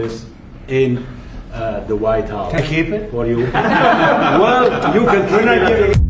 office in the White House. Can I keep it? For you? Well, you can keep it.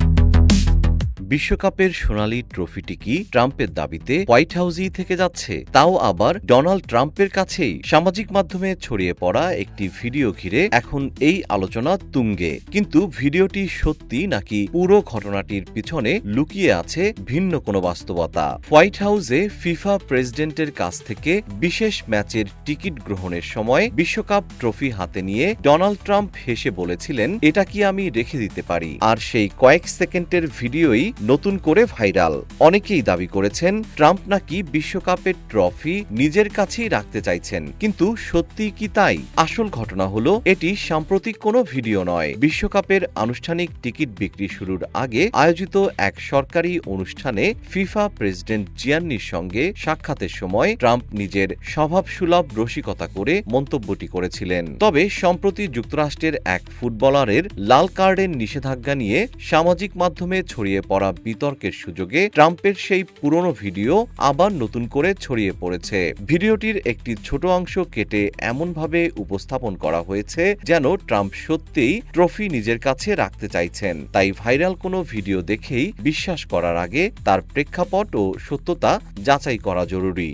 বিশ্বকাপের সোনালি ট্রফিটি কি ট্রাম্পের দাবিতে white হাউসই থেকে যাচ্ছে, তাও আবার ডোনাল্ড ট্রাম্পের কাছেই। সামাজিক মাধ্যমে ছড়িয়ে পড়া একটি ভিডিও ঘিরে এখন এই আলোচনা তুঙ্গে। কিন্তু ভিডিওটি সত্যি নাকি পুরো ঘটনাটির পিছনে লুকিয়ে আছে ভিন্ন কোনো বাস্তবতা? হোয়াইট হাউসে ফিফা প্রেসিডেন্টের কাছ থেকে বিশেষ ম্যাচের টিকিট গ্রহণের সময় বিশ্বকাপ ট্রফি হাতে নিয়ে ডোনাল্ড ট্রাম্প হেসে বলেছিলেন, এটা কি আমি রেখে দিতে পারি? আর সেই কয়েক সেকেন্ডের ভিডিওই নতুন করে ভাইরাল। অনেকেই দাবি করেছেন ট্রাম্প নাকি বিশ্বকাপের ট্রফি নিজের কাছেই রাখতে চাইছেন। কিন্তু সত্যি কি তাই? আসল ঘটনা হলো এটি সাম্প্রতিক কোনো ভিডিও নয়। বিশ্বকাপের আনুষ্ঠানিক টিকিট বিক্রি শুরুর আগে আয়োজিত এক সরকারি অনুষ্ঠানে ফিফা প্রেসিডেন্ট জিয়ান্নির সঙ্গে সাক্ষাতের সময় ট্রাম্প নিজের স্বভাবসুলভ রসিকতা করে মন্তব্যটি করেছিলেন। তবে সম্প্রতি যুক্তরাষ্ট্রের এক ফুটবলারের লাল কার্ডের নিষেধাজ্ঞা নিয়ে সামাজিক মাধ্যমে ছড়িয়ে পড়া বিতর্কের সুযোগে ট্রাম্পের সেই পুরনো ভিডিও আবার নতুন করে ছড়িয়ে পড়েছে। ভিডিওটির একটি ছোট অংশ কেটে এমনভাবে উপস্থাপন করা হয়েছে যেন ট্রাম্প সত্যিই ট্রফি নিজের কাছে রাখতে চাইছেন। তাই ভাইরাল কোনো ভিডিও দেখেই বিশ্বাস করার আগে তার প্রেক্ষাপট ও সত্যতা যাচাই করা জরুরি।